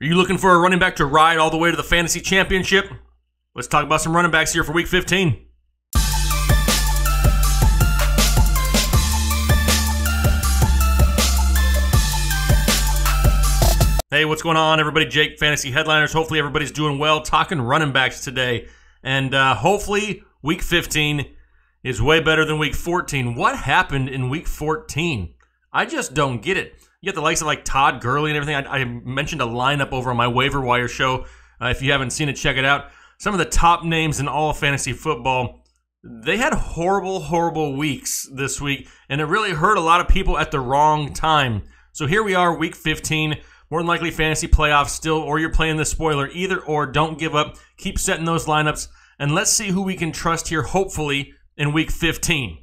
Are you looking for a running back to ride all the way to the fantasy championship? Let's talk about some running backs here for week 15. Hey, what's going on, everybody? Jake, Fantasy Headliners. Hopefully everybody's doing well. Talking running backs today. And hopefully week 15 is way better than week 14. What happened in week 14? I just don't get it. You get the likes of like Todd Gurley and everything. I mentioned a lineup over on my waiver wire show. If you haven't seen it, check it out. Some of the top names in all of fantasy football, they had horrible weeks this week, and it really hurt a lot of people at the wrong time. So here we are, week 15. More than likely fantasy playoffs still, or you're playing the spoiler. Either or, don't give up. Keep setting those lineups, and let's see who we can trust here, hopefully, in week 15.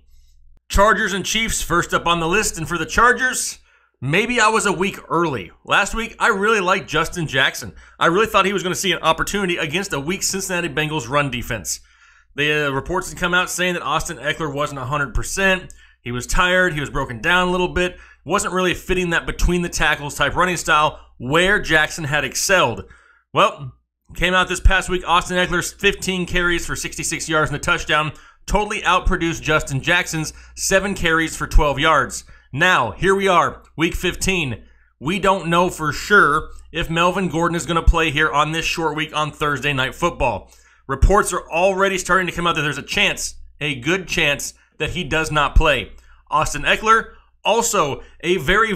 Chargers and Chiefs first up on the list, and for the Chargers, maybe I was a week early. Last week, I really liked Justin Jackson. I really thought he was going to see an opportunity against a weak Cincinnati Bengals run defense. The reports had come out saying that Austin Eckler wasn't 100%. He was tired. He was broken down a little bit. Wasn't really fitting that between the tackles type running style where Jackson had excelled. Well, came out this past week, Austin Eckler's 15 carries for 66 yards and a touchdown totally outproduced Justin Jackson's 7 carries for 12 yards. Now, here we are, week 15. We don't know for sure if Melvin Gordon is going to play here on this short week on Thursday Night Football. Reports are already starting to come out that there's a chance, a good chance, that he does not play. Austin Eckler, also a very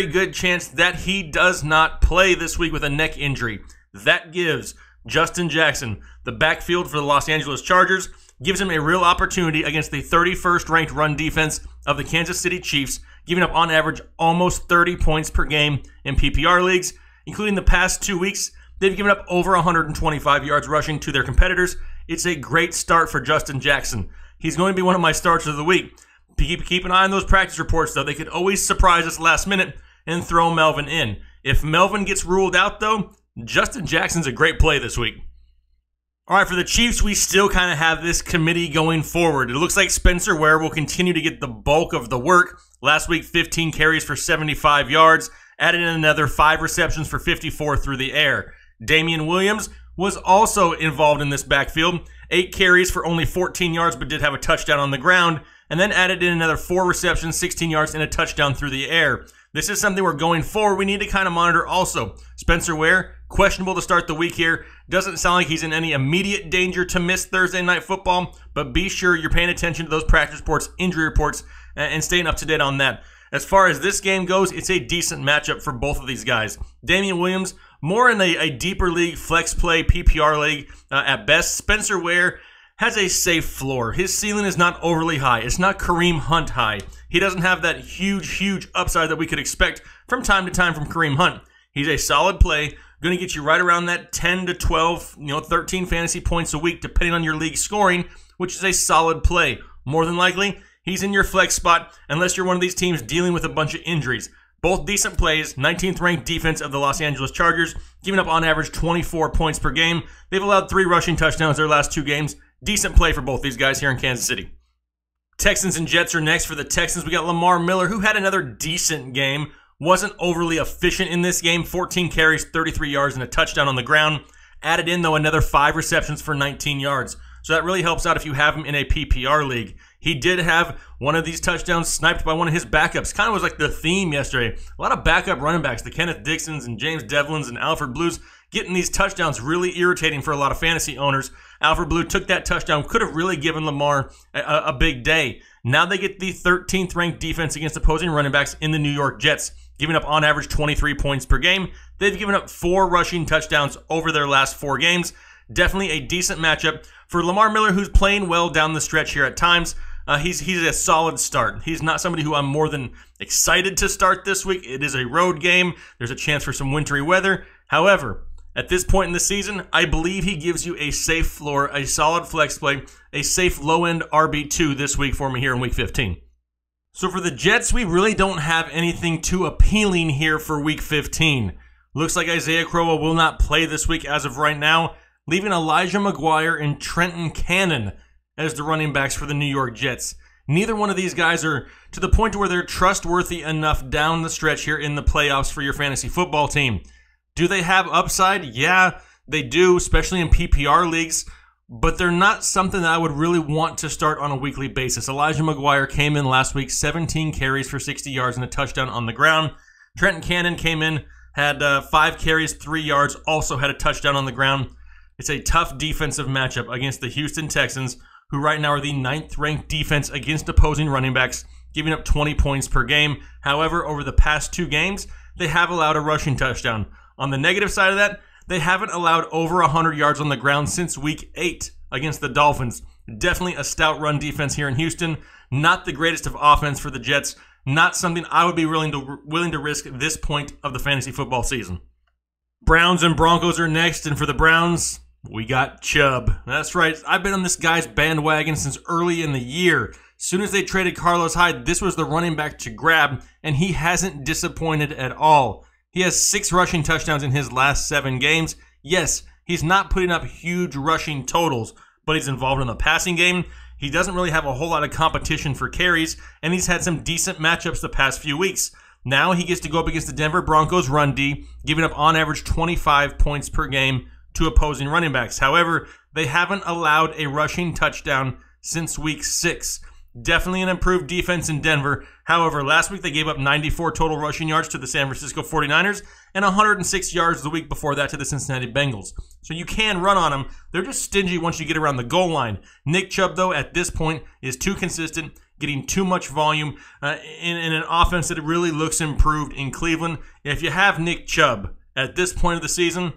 good chance that he does not play this week with a neck injury. That gives Justin Jackson, the backfield for the Los Angeles Chargers, gives him a real opportunity against the 31st ranked run defense of the Kansas City Chiefs, giving up on average almost 30 points per game in PPR leagues. Including the past 2 weeks, they've given up over 125 yards rushing to their competitors. It's a great start for Justin Jackson. He's going to be one of my starts of the week. Keep an eye on those practice reports, though. They could always surprise us last minute and throw Melvin in. If Melvin gets ruled out, though, Justin Jackson's a great play this week. All right, for the Chiefs, we still kind of have this committee going forward. It looks like Spencer Ware will continue to get the bulk of the work. Last week, 15 carries for 75 yards, added in another 5 receptions for 54 through the air. Damian Williams was also involved in this backfield, 8 carries for only 14 yards, but did have a touchdown on the ground, and then added in another 4 receptions, 16 yards, and a touchdown through the air. This is something we're going forward. We need to kind of monitor also. Spencer Ware, questionable to start the week here. Doesn't sound like he's in any immediate danger to miss Thursday Night Football, but be sure you're paying attention to those practice reports, injury reports, and staying up to date on that. As far as this game goes, it's a decent matchup for both of these guys. Damian Williams, more in a deeper league, flex play, PPR league at best. Spencer Ware has a safe floor. His ceiling is not overly high. It's not Kareem Hunt high. He doesn't have that huge upside that we could expect from time to time from Kareem Hunt. He's a solid play, going to get you right around that 10 to 12, 13 fantasy points a week, depending on your league scoring, which is a solid play. More than likely, he's in your flex spot unless you're one of these teams dealing with a bunch of injuries. Both decent plays, 19th ranked defense of the Los Angeles Chargers, giving up on average 24 points per game. They've allowed 3 rushing touchdowns their last 2 games. Decent play for both these guys here in Kansas City. Texans and Jets are next. For the Texans, we got Lamar Miller, who had another decent game. Wasn't overly efficient in this game. 14 carries, 33 yards, and a touchdown on the ground. Added in, though, another 5 receptions for 19 yards. So that really helps out if you have him in a PPR league. He did have one of these touchdowns sniped by one of his backups. Kind of was like the theme yesterday. A lot of backup running backs, the Kenneth Dixons and James Devlins and Alfred Blues, getting these touchdowns really irritating for a lot of fantasy owners. Alfred Blue took that touchdown, could have really given Lamar a big day. Now they get the 13th ranked defense against opposing running backs in the New York Jets, giving up on average 23 points per game. They've given up 4 rushing touchdowns over their last 4 games. Definitely a decent matchup for Lamar Miller, who's playing well down the stretch here at times. He's a solid start. He's not somebody who I'm more than excited to start this week. It is a road game. There's a chance for some wintry weather. However, at this point in the season, I believe he gives you a safe floor, a solid flex play, a safe low-end RB2 this week for me here in Week 15. So for the Jets, we really don't have anything too appealing here for Week 15. Looks like Isaiah Crowell will not play this week as of right now, leaving Elijah McGuire and Trenton Cannon as the running backs for the New York Jets. Neither one of these guys are to the point where they're trustworthy enough down the stretch here in the playoffs for your fantasy football team. Do they have upside? Yeah, they do, especially in PPR leagues, but they're not something that I would really want to start on a weekly basis. Elijah McGuire came in last week, 17 carries for 60 yards and a touchdown on the ground. Trenton Cannon came in, had 5 carries, 3 yards, also had a touchdown on the ground. It's a tough defensive matchup against the Houston Texans, who right now are the 9th-ranked defense against opposing running backs, giving up 20 points per game. However, over the past 2 games, they have allowed a rushing touchdown. On the negative side of that, they haven't allowed over 100 yards on the ground since Week 8 against the Dolphins. Definitely a stout run defense here in Houston. Not the greatest of offense for the Jets. Not something I would be willing to risk at this point of the fantasy football season. Browns and Broncos are next, and for the Browns, we got Chubb. That's right. I've been on this guy's bandwagon since early in the year. As soon as they traded Carlos Hyde, this was the running back to grab, and he hasn't disappointed at all. He has 6 rushing touchdowns in his last 7 games. Yes, he's not putting up huge rushing totals, but he's involved in the passing game. He doesn't really have a whole lot of competition for carries, and he's had some decent matchups the past few weeks. Now he gets to go up against the Denver Broncos run D, giving up on average 25 points per game to opposing running backs. However, they haven't allowed a rushing touchdown since Week 6. Definitely an improved defense in Denver. However, last week they gave up 94 total rushing yards to the San Francisco 49ers and 106 yards the week before that to the Cincinnati Bengals. So you can run on them. They're just stingy once you get around the goal line. Nick Chubb, though, at this point is too consistent, getting too much volume in an offense that really looks improved in Cleveland. If you have Nick Chubb at this point of the season,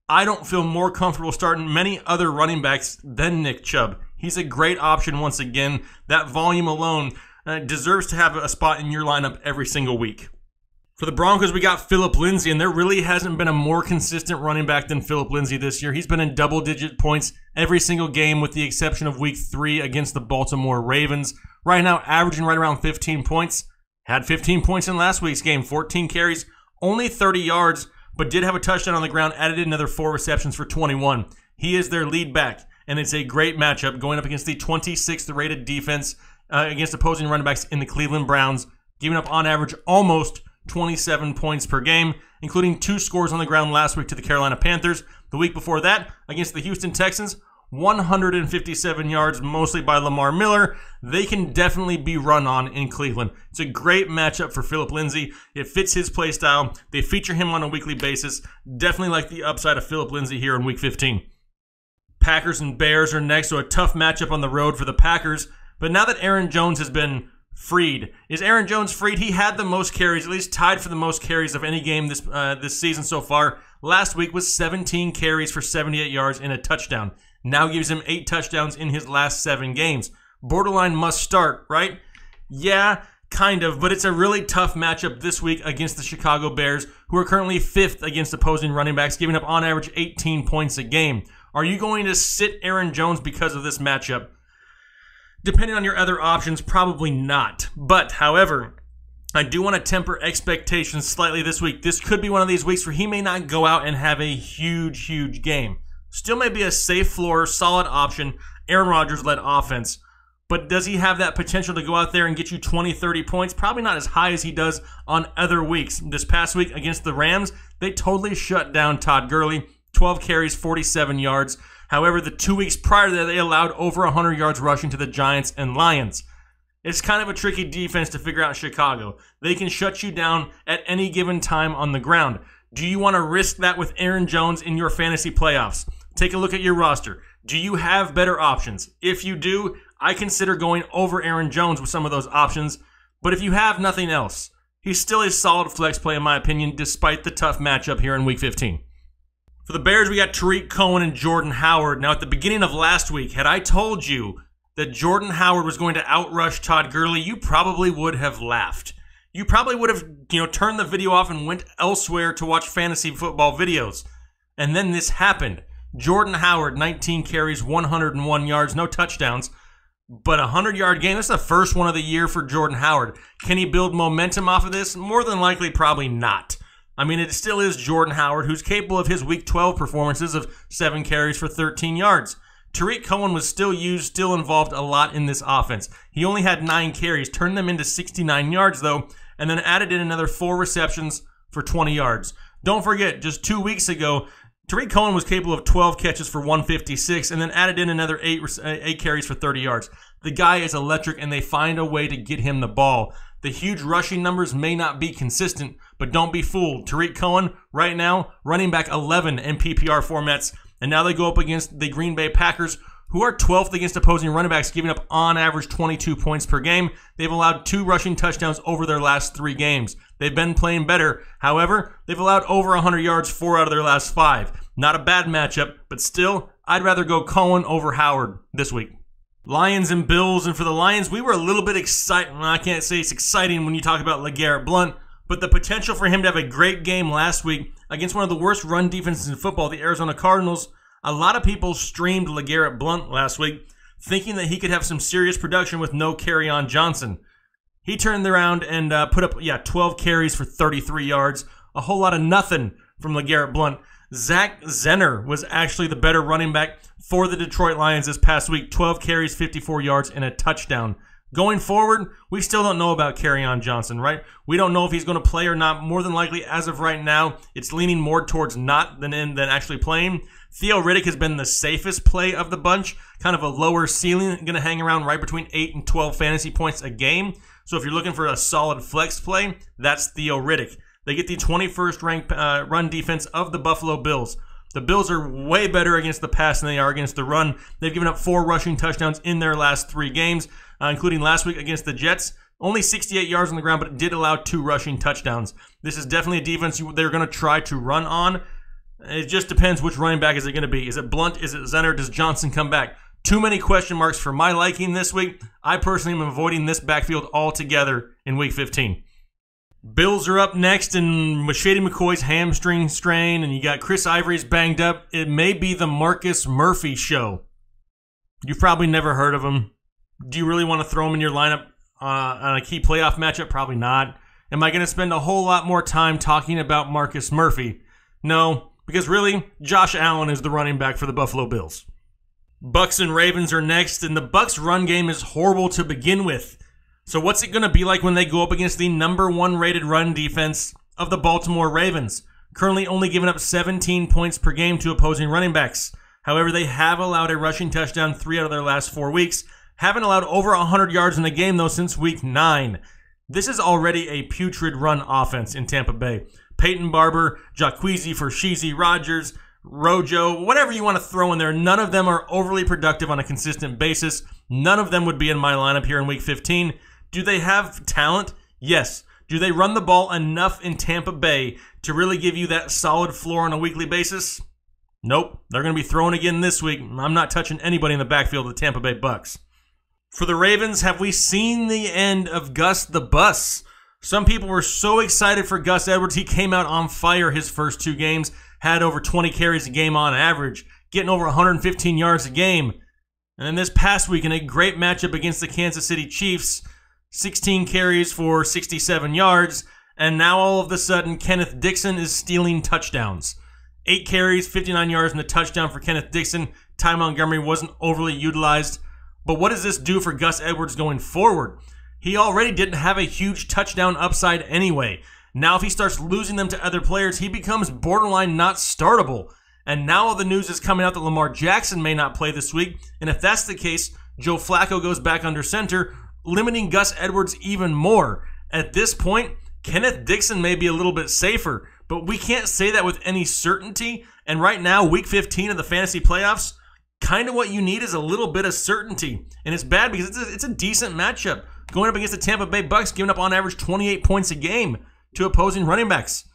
I don't feel more comfortable starting many other running backs than Nick Chubb. He's a great option once again. That volume alone deserves to have a spot in your lineup every single week. For the Broncos, we got Phillip Lindsay, and there really hasn't been a more consistent running back than Phillip Lindsay this year. He's been in double-digit points every single game with the exception of Week 3 against the Baltimore Ravens. Right now, averaging right around 15 points. Had 15 points in last week's game, 14 carries, only 30 yards, but did have a touchdown on the ground, added another 4 receptions for 21. He is their lead back, and it's a great matchup going up against the 26th rated defense against opposing running backs in the Cleveland Browns, giving up on average almost 27 points per game, including 2 scores on the ground last week to the Carolina Panthers. The week before that, against the Houston Texans, 157 yards, mostly by Lamar Miller. They can definitely be run on in Cleveland. It's a great matchup for Phillip Lindsay. It fits his play style. They feature him on a weekly basis. Definitely like the upside of Phillip Lindsay here in Week 15. Packers and Bears are next, so a tough matchup on the road for the Packers. But now that Aaron Jones has been freed, is Aaron Jones freed? He had the most carries, at least tied for the most carries of any game this season so far. Last week was 17 carries for 78 yards and a touchdown. Now gives him 8 touchdowns in his last 7 games. Borderline must start, right? Yeah, kind of, but it's a really tough matchup this week against the Chicago Bears, who are currently 5th against opposing running backs, giving up on average 18 points a game. Are you going to sit Aaron Jones because of this matchup? Depending on your other options, probably not. But, however, I do want to temper expectations slightly this week. This could be one of these weeks where he may not go out and have a huge game. Still may be a safe floor, solid option, Aaron Rodgers-led offense. But does he have that potential to go out there and get you 20, 30 points? Probably not as high as he does on other weeks. This past week against the Rams, they totally shut down Todd Gurley. 12 carries, 47 yards. However, the 2 weeks prior to that, they allowed over 100 yards rushing to the Giants and Lions. It's kind of a tricky defense to figure out in Chicago. They can shut you down at any given time on the ground. Do you want to risk that with Aaron Jones in your fantasy playoffs? Take a look at your roster. Do you have better options? If you do, I consider going over Aaron Jones with some of those options. But if you have nothing else, he's still a solid flex play in my opinion, despite the tough matchup here in Week 15. For the Bears, we got Tariq Cohen and Jordan Howard. Now, at the beginning of last week, had I told you that Jordan Howard was going to outrush Todd Gurley, you probably would have laughed. You probably would have, turned the video off and went elsewhere to watch fantasy football videos. And then this happened. Jordan Howard, 19 carries, 101 yards, no touchdowns, but a 100-yard game. That's the first one of the year for Jordan Howard. Can he build momentum off of this? More than likely, probably not. I mean, it still is Jordan Howard, who's capable of his Week 12 performances of 7 carries for 13 yards. Tariq Cohen was still involved a lot in this offense. He only had 9 carries, turned them into 69 yards, though, and then added in another 4 receptions for 20 yards. Don't forget, just 2 weeks ago, Tariq Cohen was capable of 12 catches for 156 and then added in another 8 carries for 30 yards. The guy is electric, and they find a way to get him the ball. The huge rushing numbers may not be consistent, but don't be fooled. Tariq Cohen, right now, running back 11 in PPR formats, and now they go up against the Green Bay Packers, who are 12th against opposing running backs, giving up on average 22 points per game. They've allowed 2 rushing touchdowns over their last 3 games. They've been playing better. However, they've allowed over 100 yards 4 out of their last 5. Not a bad matchup, but still, I'd rather go Cohen over Howard this week. Lions and Bills, and for the Lions, we were a little bit excited. I can't say it's exciting when you talk about LeGarrette Blount, but the potential for him to have a great game last week against one of the worst run defenses in football, the Arizona Cardinals. A lot of people streamed LeGarrette Blount last week, thinking that he could have some serious production with no Kerryon Johnson. He turned around and put up 12 carries for 33 yards, a whole lot of nothing from LeGarrette Blount. Zach Zenner was actually the better running back for the Detroit Lions this past week. 12 carries, 54 yards, and a touchdown. Going forward, we still don't know about Kerryon Johnson, right? We don't know if he's going to play or not. More than likely, as of right now, it's leaning more towards not than actually playing. Theo Riddick has been the safest play of the bunch, kind of a lower ceiling, going to hang around right between 8 and 12 fantasy points a game. So if you're looking for a solid flex play, that's Theo Riddick. They get the 21st ranked run defense of the Buffalo Bills. The Bills are way better against the pass than they are against the run. They've given up 4 rushing touchdowns in their last 3 games, including last week against the Jets. Only 68 yards on the ground, but it did allow 2 rushing touchdowns. This is definitely a defense they're going to try to run on. It just depends which running back is it going to be. Is it Blount? Is it Zenner? Does Johnson come back? Too many question marks for my liking this week. I personally am avoiding this backfield altogether in Week 15. Bills are up next, and Shady McCoy's hamstring strain, and you got Chris Ivory's banged up. It may be the Marcus Murphy show. You've probably never heard of him. Do you really want to throw him in your lineup on a key playoff matchup? Probably not. Am I going to spend a whole lot more time talking about Marcus Murphy? No, because really, Josh Allen is the running back for the Buffalo Bills. Bucks and Ravens are next, and the Bucks' run game is horrible to begin with. So what's it going to be like when they go up against the number 1 rated run defense of the Baltimore Ravens? Currently only giving up 17 points per game to opposing running backs. However, they have allowed a rushing touchdown 3 out of their last 4 weeks. Haven't allowed over 100 yards in a game, though, since Week 9. This is already a putrid run offense in Tampa Bay. Peyton Barber, Jacquizzi Sheezy Rodgers, Rojo, whatever you want to throw in there, none of them are overly productive on a consistent basis. None of them would be in my lineup here in Week 15. Do they have talent? Yes. Do they run the ball enough in Tampa Bay to really give you that solid floor on a weekly basis? Nope. They're going to be throwing again this week. I'm not touching anybody in the backfield of the Tampa Bay Bucks. For the Ravens, have we seen the end of Gus the Bus? Some people were so excited for Gus Edwards. He came out on fire his first 2 games, had over 20 carries a game on average, getting over 115 yards a game. And then this past week in a great matchup against the Kansas City Chiefs, 16 carries for 67 yards, and now all of a sudden Kenneth Dixon is stealing touchdowns. 8 carries, 59 yards, and a touchdown for Kenneth Dixon. Ty Montgomery wasn't overly utilized. But what does this do for Gus Edwards going forward? He already didn't have a huge touchdown upside anyway. Now if he starts losing them to other players, he becomes borderline not startable. And now all the news is coming out that Lamar Jackson may not play this week. And if that's the case, Joe Flacco goes back under center, limiting Gus Edwards even more. At this point, Kenneth Dixon may be a little bit safer, but we can't say that with any certainty. And right now, Week 15 of the fantasy playoffs, kind of what you need is a little bit of certainty. And it's bad because it's a decent matchup. Going up against the Tampa Bay Bucks, giving up on average 28 points a game to opposing running backs.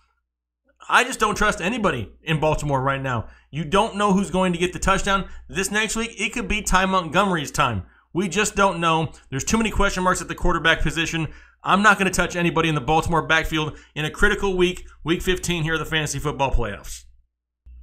I just don't trust anybody in Baltimore right now. You don't know who's going to get the touchdown. This next week, it could be Ty Montgomery's time. We just don't know. There's too many question marks at the quarterback position. I'm not going to touch anybody in the Baltimore backfield in a critical week, Week 15 here of the Fantasy Football Playoffs.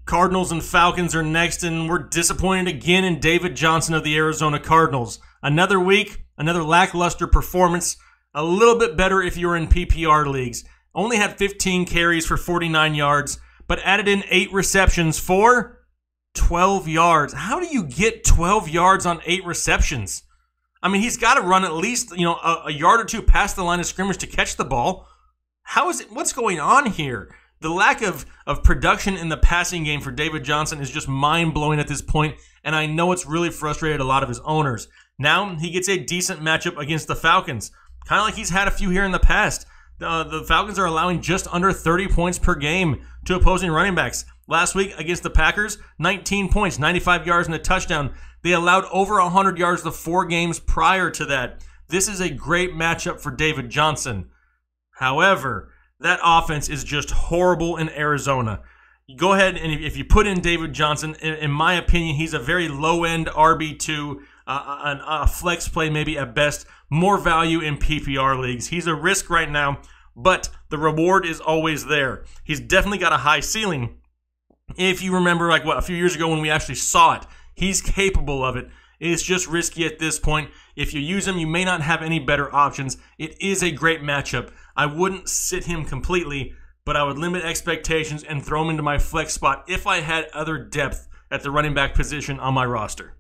Cardinals and Falcons are next, and we're disappointed again in David Johnson of the Arizona Cardinals. Another week, another lackluster performance. A little bit better if you're in PPR leagues. Only had 15 carries for 49 yards, but added in 8 receptions for 12 yards. How do you get 12 yards on 8 receptions? I mean, he's got to run at least, a yard or 2 past the line of scrimmage to catch the ball. How is it? What's going on here? The lack of production in the passing game for David Johnson is just mind-blowing at this point, and I know it's really frustrated a lot of his owners. Now he gets a decent matchup against the Falcons, kind of like he's had a few here in the past. The Falcons are allowing just under 30 points per game to opposing running backs. Last week against the Packers, 19 points, 95 yards and a touchdown. They allowed over 100 yards the 4 games prior to that. This is a great matchup for David Johnson. However, that offense is just horrible in Arizona. You go ahead and if you put in David Johnson, in my opinion, he's a very low-end RB2, a flex play maybe at best, more value in PPR leagues. He's a risk right now, but the reward is always there. He's definitely got a high ceiling. If you remember, a few years ago when we actually saw it, he's capable of it. It's just risky at this point. If you use him, you may not have any better options. It is a great matchup. I wouldn't sit him completely, but I would limit expectations and throw him into my flex spot if I had other depth at the running back position on my roster.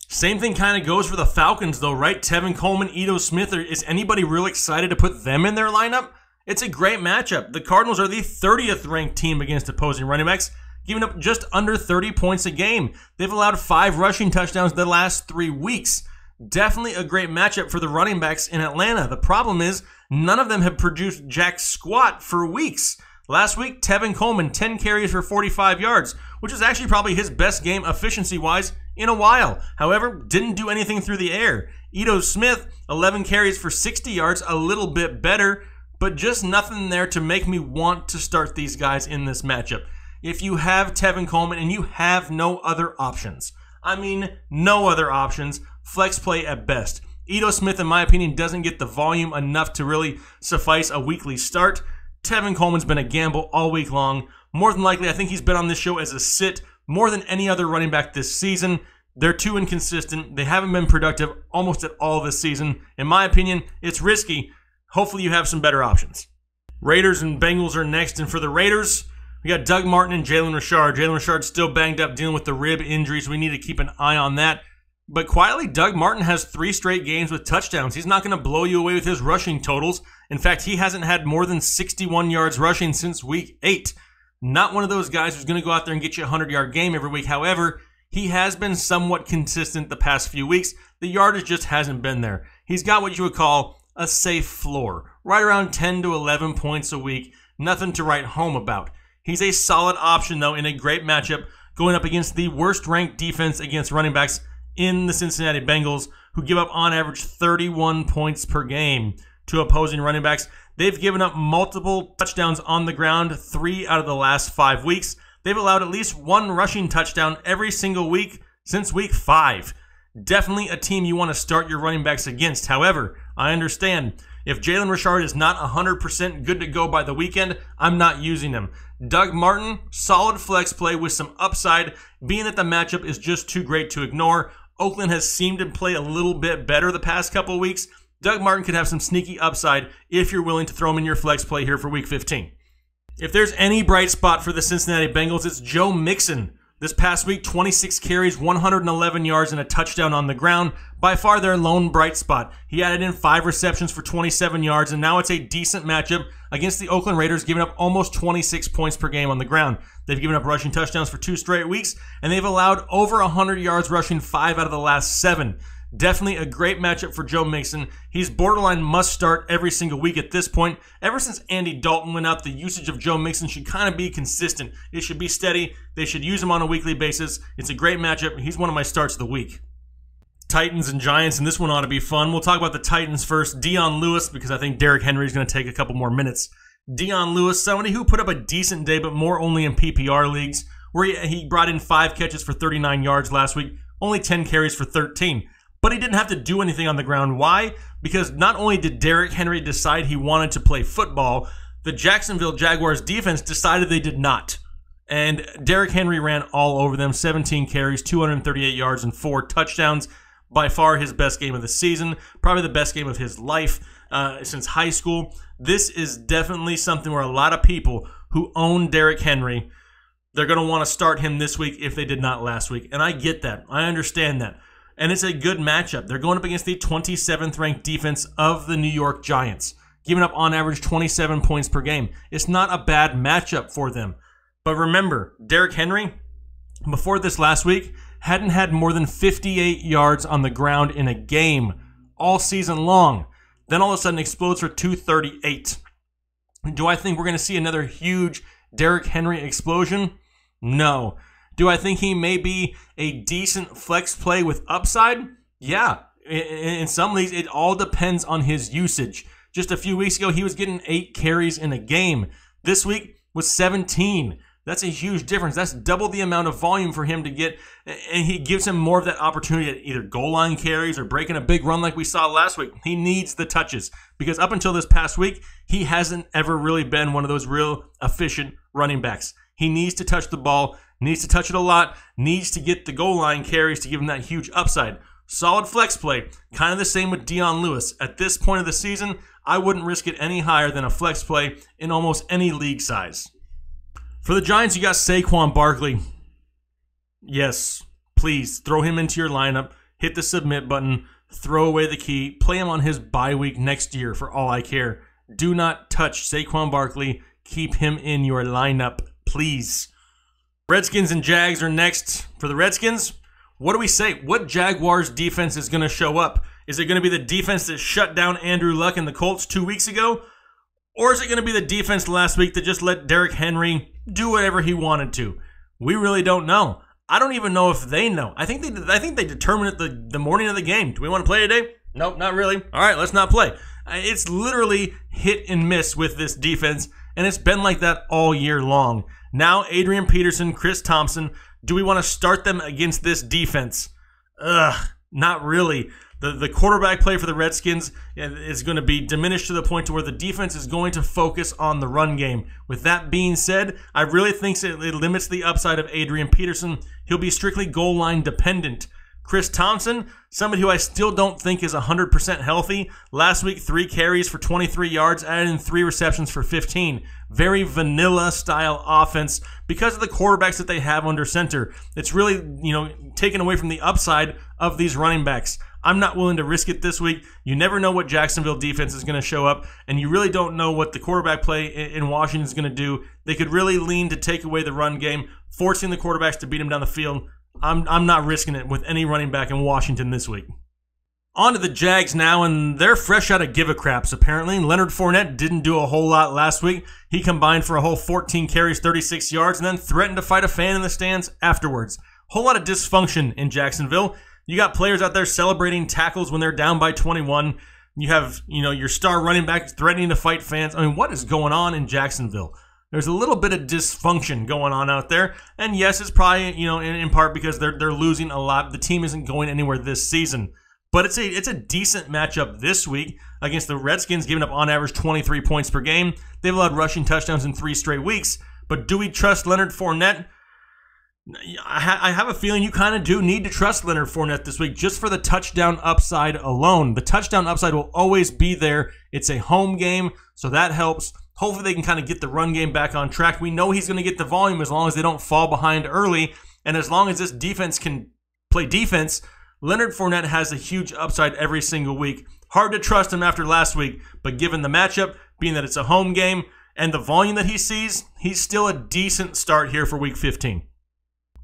Same thing kind of goes for the Falcons, though, right? Tevin Coleman, Ito Smith. Is anybody real excited to put them in their lineup? It's a great matchup. The Cardinals are the 30th ranked team against opposing running backs, giving up just under 30 points a game. They've allowed 5 rushing touchdowns the last 3 weeks. Definitely a great matchup for the running backs in Atlanta. The problem is none of them have produced jack squat for weeks. Last week, Tevin Coleman, 10 carries for 45 yards, which is actually probably his best game efficiency-wise in a while. However, didn't do anything through the air. Ito Smith, 11 carries for 60 yards, a little bit better, but just nothing there to make me want to start these guys in this matchup. If you have Tevin Coleman and you have no other options, I mean no other options, flex play at best. Ito Smith, in my opinion, doesn't get the volume enough to really suffice a weekly start. Tevin Coleman's been a gamble all week long. More than likely, I think he's been on this show as a sit more than any other running back this season. They're too inconsistent. They haven't been productive almost at all this season. In my opinion, it's risky. Hopefully you have some better options. Raiders and Bengals are next, and for the Raiders, we got Doug Martin and Jalen Richard. Jalen Richard's still banged up, dealing with the rib injuries. We need to keep an eye on that. But quietly, Doug Martin has 3 straight games with touchdowns. He's not going to blow you away with his rushing totals. In fact, he hasn't had more than 61 yards rushing since week 8. Not one of those guys who's going to go out there and get you a 100-yard game every week. However, he has been somewhat consistent the past few weeks. The yardage just hasn't been there. He's got what you would call a safe floor, right around 10 to 11 points a week. Nothing to write home about. He's a solid option, though, in a great matchup going up against the worst-ranked defense against running backs in the Cincinnati Bengals, who give up on average 31 points per game to opposing running backs. They've given up multiple touchdowns on the ground 3 out of the last 5 weeks. They've allowed at least 1 rushing touchdown every single week since week 5. Definitely a team you want to start your running backs against. However, I understand if Jalen Richard is not 100% good to go by the weekend, I'm not using him. Doug Martin, solid flex play with some upside, being that the matchup is just too great to ignore. Oakland has seemed to play a little bit better the past couple of weeks. Doug Martin could have some sneaky upside if you're willing to throw him in your flex play here for week 15. If there's any bright spot for the Cincinnati Bengals, it's Joe Mixon. This past week, 26 carries, 111 yards, and a touchdown on the ground. By far their lone bright spot. He added in 5 receptions for 27 yards, and now it's a decent matchup against the Oakland Raiders, giving up almost 26 points per game on the ground. They've given up rushing touchdowns for 2 straight weeks, and they've allowed over 100 yards rushing 5 out of the last 7. Definitely a great matchup for Joe Mixon. He's borderline must start every single week at this point. Ever since Andy Dalton went out, the usage of Joe Mixon should kind of be consistent. It should be steady. They should use him on a weekly basis. It's a great matchup. He's one of my starts of the week. Titans and Giants, and this one ought to be fun. We'll talk about the Titans first. Dion Lewis, because I think Derrick Henry is going to take a couple more minutes. Dion Lewis, somebody who put up a decent day, but more only in PPR leagues, where he brought in 5 catches for 39 yards last week, only 10 carries for 13. But he didn't have to do anything on the ground. Why? Because not only did Derrick Henry decide he wanted to play football, the Jacksonville Jaguars defense decided they did not. And Derrick Henry ran all over them. 17 carries, 238 yards, and 4 touchdowns. By far his best game of the season. Probably the best game of his life since high school. This is definitely something where a lot of people who own Derrick Henry, they're going to want to start him this week if they did not last week. And I get that. I understand that. And it's a good matchup. They're going up against the 27th ranked defense of the New York Giants. giving up on average 27 points per game. It's not a bad matchup for them. But remember, Derrick Henry, before this last week, hadn't had more than 58 yards on the ground in a game all season long. Then all of a sudden explodes for 238. Do I think we're going to see another huge Derrick Henry explosion? No. Do I think he may be a decent flex play with upside? Yeah. In some leagues, it all depends on his usage. Just a few weeks ago, he was getting 8 carries in a game. This week was 17. That's a huge difference. That's double the amount of volume for him to get, and he gives him more of that opportunity at either goal line carries or breaking a big run like we saw last week. He needs the touches because up until this past week, he hasn't ever really been one of those real efficient running backs. He needs to touch the ball, needs to touch it a lot, needs to get the goal line carries to give him that huge upside. Solid flex play, kind of the same with Dion Lewis. At this point of the season, I wouldn't risk it any higher than a flex play in almost any league size. For the Giants, you got Saquon Barkley. Yes, please throw him into your lineup, hit the submit button, throw away the key, play him on his bye week next year for all I care. Do not touch Saquon Barkley. Keep him in your lineup, please. Redskins and Jags are next. For the Redskins, what do we say? What Jaguars defense is going to show up? Is it going to be the defense that shut down Andrew Luck and the Colts 2 weeks ago? Or is it going to be the defense last week that just let Derrick Henry do whatever he wanted to? We really don't know. I don't even know if they know. I think they determine it the morning of the game. Do we want to play today? Nope, not really. All right, let's not play. It's literally hit and miss with this defense, and it's been like that all year long. Now, Adrian Peterson, Chris Thompson, do we want to start them against this defense? Not really. The quarterback play for the Redskins is going to be diminished to the point to where the defense is going to focus on the run game. With that being said, I really think it limits the upside of Adrian Peterson. He'll be strictly goal line dependent. Chris Thompson, somebody who I still don't think is 100% healthy. Last week, 3 carries for 23 yards, added in 3 receptions for 15. Very vanilla style offense because of the quarterbacks that they have under center. It's really, taken away from the upside of these running backs. I'm not willing to risk it this week. You never know what Jacksonville defense is going to show up, and you really don't know what the quarterback play in Washington is going to do. They could really lean to take away the run game, forcing the quarterbacks to beat them down the field. I'm not risking it with any running back in Washington this week. On to the Jags now, and they're fresh out of give-a-craps, apparently. Leonard Fournette didn't do a whole lot last week. He combined for a whole 14 carries, 36 yards, and then threatened to fight a fan in the stands afterwards. Whole lot of dysfunction in Jacksonville. You got players out there celebrating tackles when they're down by 21. You have, your star running back threatening to fight fans. I mean, what is going on in Jacksonville? There's a little bit of dysfunction going on out there. And yes, it's probably, in part because they're losing a lot. The team isn't going anywhere this season. But it's a decent matchup this week against the Redskins, giving up on average 23 points per game. They've allowed rushing touchdowns in 3 straight weeks. But do we trust Leonard Fournette? I have a feeling you kind of do need to trust Leonard Fournette this week just for the touchdown upside alone. The touchdown upside will always be there. It's a home game, so that helps. Hopefully they can kind of get the run game back on track. We know he's going to get the volume as long as they don't fall behind early, and as long as this defense can play defense, Leonard Fournette has a huge upside every single week. Hard to trust him after last week, but given the matchup, being that it's a home game, and the volume that he sees, he's still a decent start here for Week 15.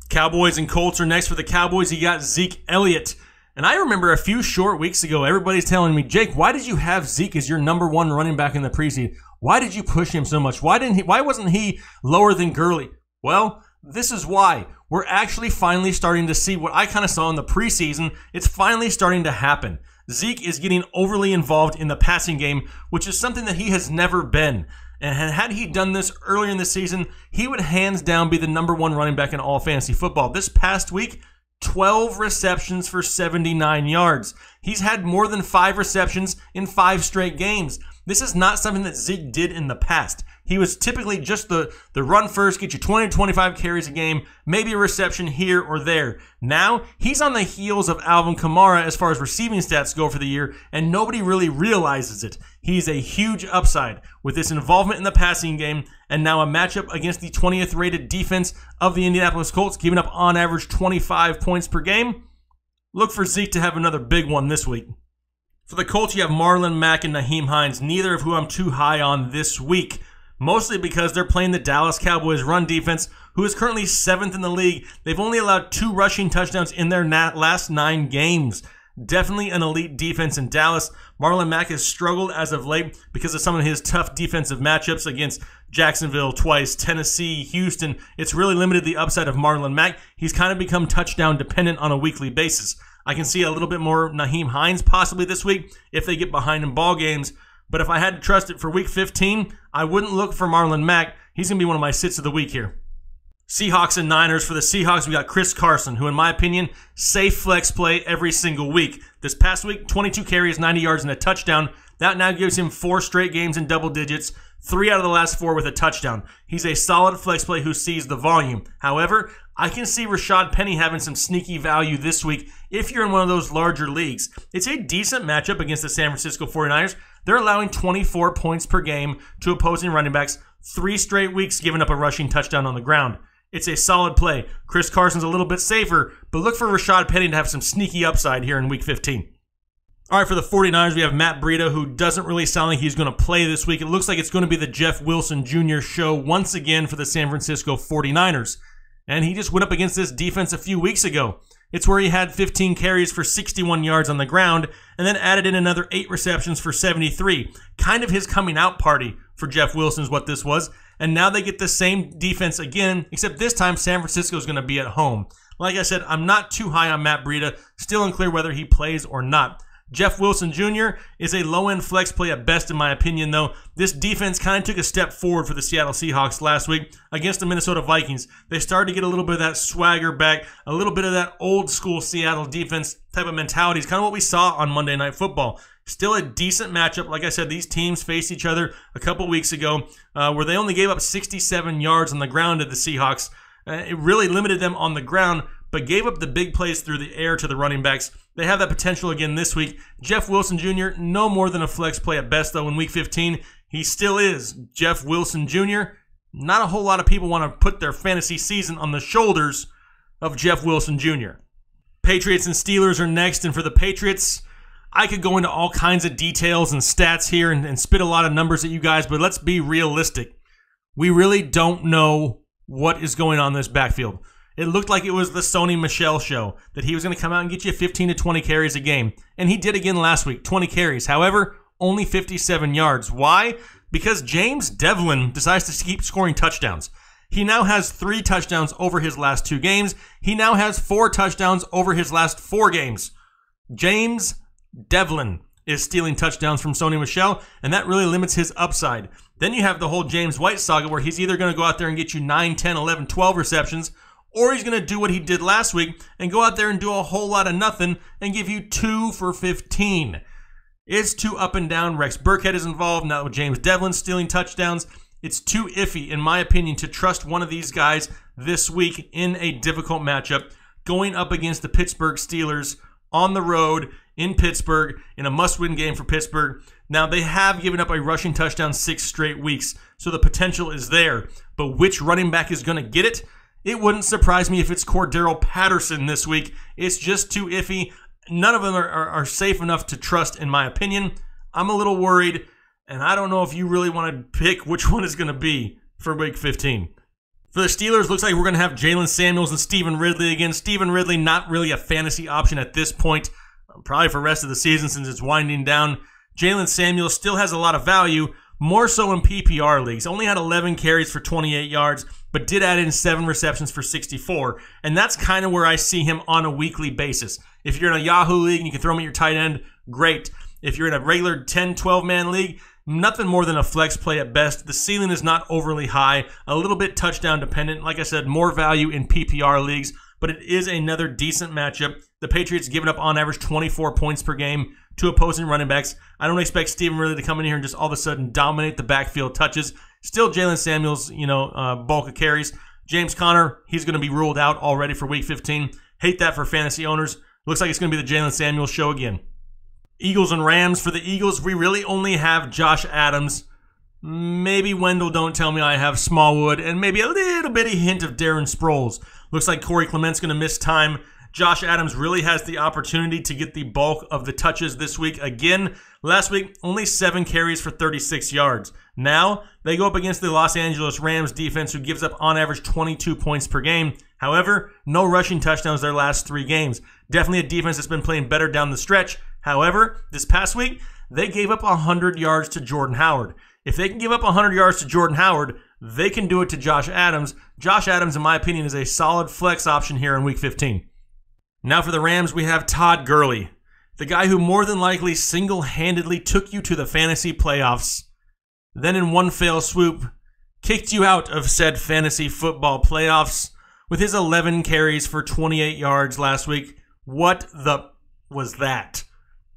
Cowboys and Colts are next. For the Cowboys, you got Zeke Elliott. And I remember a few short weeks ago, everybody's telling me, Jake, why did you have Zeke as your number 1 running back in the preseason? Why did you push him so much? Why wasn't he lower than Gurley? Well, this is why. We're actually finally starting to see what I kind of saw in the preseason. It's finally starting to happen. Zeke is getting overly involved in the passing game, which is something that he has never been. And had he done this earlier in the season, he would hands down be the number 1 running back in all fantasy football. This past week, 12 receptions for 79 yards. He's had more than 5 receptions in 5 straight games. This is not something that Zeke did in the past. He was typically just the run first, get you 20 to 25 carries a game, maybe a reception here or there. Now, he's on the heels of Alvin Kamara as far as receiving stats go for the year, and nobody really realizes it. He's a huge upside with this involvement in the passing game, and now a matchup against the 20th rated defense of the Indianapolis Colts, giving up on average 25 points per game. Look for Zeke to have another big one this week. For the Colts, you have Marlon Mack and Nyheim Hines, neither of whom I'm too high on this week. Mostly because they're playing the Dallas Cowboys run defense, who is currently 7th in the league. They've only allowed 2 rushing touchdowns in their last 9 games. Definitely an elite defense in Dallas. Marlon Mack has struggled as of late because of some of his tough defensive matchups against Jacksonville twice, Tennessee, Houston. It's really limited the upside of Marlon Mack. He's kind of become touchdown dependent on a weekly basis. I can see a little bit more Nyheim Hines possibly this week if they get behind in ball games. But if I had to trust it for week 15, I wouldn't look for Marlon Mack. He's going to be one of my sits of the week here. Seahawks and Niners. For the Seahawks, we got Chris Carson, who in my opinion, safe flex play every single week. This past week, 22 carries, 90 yards, and a touchdown. That now gives him 4 straight games in double digits, 3 out of the last 4 with a touchdown. He's a solid flex play who sees the volume. However, I can see Rashad Penny having some sneaky value this week if you're in one of those larger leagues. It's a decent matchup against the San Francisco 49ers. They're allowing 24 points per game to opposing running backs, 3 straight weeks giving up a rushing touchdown on the ground. It's a solid play. Chris Carson's a little bit safer, but look for Rashad Penny to have some sneaky upside here in week 15. All right, for the 49ers, we have Matt Breida, who doesn't really sound like he's going to play this week. It looks like it's going to be the Jeff Wilson Jr. show once again for the San Francisco 49ers. And he just went up against this defense a few weeks ago. It's where he had 15 carries for 61 yards on the ground and then added in another 8 receptions for 73. Kind of his coming out party for Jeff Wilson is what this was. And now they get the same defense again, except this time San Francisco is going to be at home. Like I said, I'm not too high on Matt Breida. Still unclear whether he plays or not. Jeff Wilson Jr. is a low-end flex play at best in my opinion, though. This defense kind of took a step forward for the Seattle Seahawks last week against the Minnesota Vikings. They started to get a little bit of that swagger back, a little bit of that old-school Seattle defense type of mentality. It's kind of what we saw on Monday Night Football. Still a decent matchup. Like I said, these teams faced each other a couple weeks ago where they only gave up 67 yards on the ground to the Seahawks. It really limited them on the ground, but gave up the big plays through the air to the running backs. They have that potential again this week. Jeff Wilson Jr., no more than a flex play at best, though, in Week 15. He still is Jeff Wilson Jr. Not a whole lot of people want to put their fantasy season on the shoulders of Jeff Wilson Jr. Patriots and Steelers are next, and for the Patriots, I could go into all kinds of details and stats here and spit a lot of numbers at you guys, but let's be realistic. We really don't know what is going on in this backfield. It looked like it was the Sony Michel show, that he was going to come out and get you 15 to 20 carries a game. And he did again last week, 20 carries. However, only 57 yards. Why? Because James Devlin decides to keep scoring touchdowns. He now has 3 touchdowns over his last 2 games. He now has 4 touchdowns over his last 4 games. James Devlin is stealing touchdowns from Sony Michel, and that really limits his upside. Then you have the whole James White saga where he's either going to go out there and get you 9, 10, 11, 12 receptions, or he's going to do what he did last week and go out there and do a whole lot of nothing and give you 2 for 15. It's too up and down. Rex Burkhead is involved. Now with James Devlin stealing touchdowns. It's too iffy, in my opinion, to trust one of these guys this week in a difficult matchup going up against the Pittsburgh Steelers on the road in Pittsburgh in a must-win game for Pittsburgh. Now, they have given up a rushing touchdown 6 straight weeks, so the potential is there. But which running back is going to get it? It wouldn't surprise me if it's Cordero Patterson this week. It's just too iffy. None of them are safe enough to trust, in my opinion. I'm a little worried, and I don't know if you really want to pick which one is going to be for Week 15. For the Steelers, looks like we're going to have Jalen Samuels and Stephen Ridley again. Stephen Ridley, not really a fantasy option at this point, probably for the rest of the season since it's winding down. Jalen Samuels still has a lot of value, more so in PPR leagues. Only had 11 carries for 28 yards, but did add in 7 receptions for 64. And that's kind of where I see him on a weekly basis. If you're in a Yahoo league and you can throw him at your tight end, great. If you're in a regular 10, 12-man league, nothing more than a flex play at best. The ceiling is not overly high, a little bit touchdown dependent. Like I said, more value in PPR leagues, but it is another decent matchup. The Patriots giving up on average 24 points per game to opposing running backs. I don't expect Stephen Ridley to come in here and just all of a sudden dominate the backfield touches. Still Jalen Samuels, bulk of carries. James Conner, he's going to be ruled out already for Week 15. Hate that for fantasy owners. Looks like it's going to be the Jalen Samuels show again. Eagles and Rams. For the Eagles, we really only have Josh Adams. Maybe Wendell, don't tell me I have Smallwood, and maybe a little bitty hint of Darren Sproles. Looks like Corey Clement's going to miss time Josh Adams really has the opportunity to get the bulk of the touches this week. Again, last week, only 7 carries for 36 yards. Now, they go up against the Los Angeles Rams defense, who gives up on average 22 points per game. However, no rushing touchdowns their last 3 games. Definitely a defense that's been playing better down the stretch. However, this past week, they gave up 100 yards to Jordan Howard. If they can give up 100 yards to Jordan Howard, they can do it to Josh Adams. Josh Adams, in my opinion, is a solid flex option here in Week 15. Now for the Rams, we have Todd Gurley, the guy who more than likely single-handedly took you to the fantasy playoffs, then in one fell swoop, kicked you out of said fantasy football playoffs with his 11 carries for 28 yards last week. What the was that?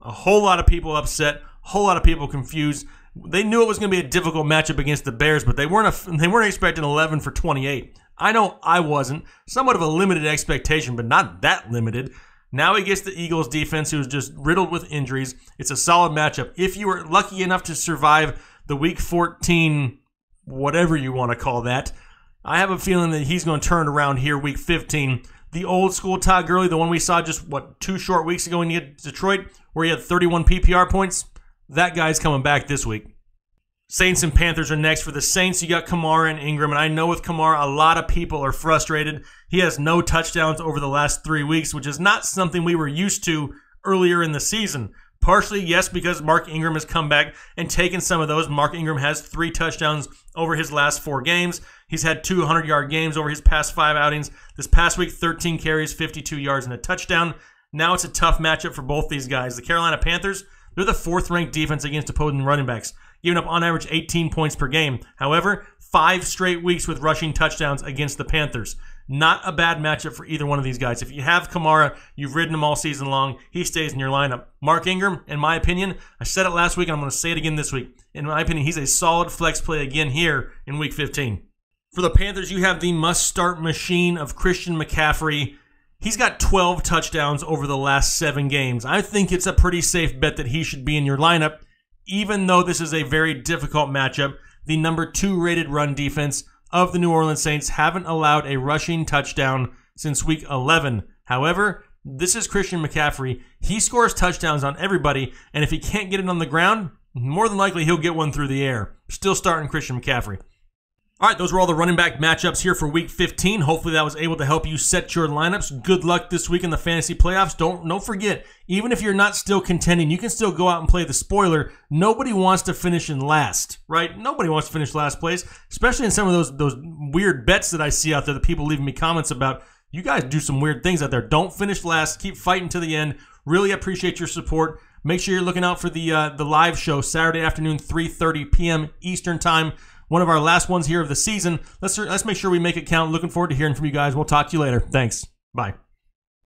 A whole lot of people upset, a whole lot of people confused. They knew it was going to be a difficult matchup against the Bears, but they weren't expecting 11 for 28. I know I wasn't. Somewhat of a limited expectation, but not that limited. Now he gets the Eagles defense, who's just riddled with injuries. It's a solid matchup. If you were lucky enough to survive the Week 14, whatever you want to call that, I have a feeling that he's going to turn around here Week 15. The old school Todd Gurley, the one we saw just, 2 short weeks ago in Detroit, where he had 31 PPR points, that guy's coming back this week. Saints and Panthers are next. For the Saints, you got Kamara and Ingram, and I know with Kamara, a lot of people are frustrated. He has no touchdowns over the last 3 weeks, which is not something we were used to earlier in the season. Partially, yes, because Mark Ingram has come back and taken some of those. Mark Ingram has 3 touchdowns over his last 4 games. He's had 200-yard games over his past 5 outings. This past week, 13 carries, 52 yards, and a touchdown. Now it's a tough matchup for both these guys. The Carolina Panthers, they're the 4th-ranked defense against opposing running backs, giving up on average 18 points per game. However, 5 straight weeks with rushing touchdowns against the Panthers. Not a bad matchup for either one of these guys. If you have Kamara, you've ridden him all season long, he stays in your lineup. Mark Ingram, in my opinion, I said it last week and I'm going to say it again this week. In my opinion, he's a solid flex play again here in Week 15. For the Panthers, you have the must-start machine of Christian McCaffrey. He's got 12 touchdowns over the last 7 games. I think it's a pretty safe bet that he should be in your lineup, even though this is a very difficult matchup. The number 2 rated run defense of the New Orleans Saints haven't allowed a rushing touchdown since Week 11. However, this is Christian McCaffrey. He scores touchdowns on everybody, and if he can't get it on the ground, more than likely he'll get one through the air. Still starting Christian McCaffrey. All right, those were all the running back matchups here for Week 15. Hopefully that was able to help you set your lineups. Good luck this week in the fantasy playoffs. Don't forget, even if you're not still contending, you can still go out and play the spoiler. Nobody wants to finish in last, right? Nobody wants to finish last place, especially in some of those weird bets that I see out there that people leaving me comments about. You guys do some weird things out there. Don't finish last. Keep fighting to the end. Really appreciate your support. Make sure you're looking out for the live show Saturday afternoon, 3:30 p.m. Eastern Time. One of our last ones here of the season. Let's make sure we make it count. Looking forward to hearing from you guys. We'll talk to you later. Thanks. Bye.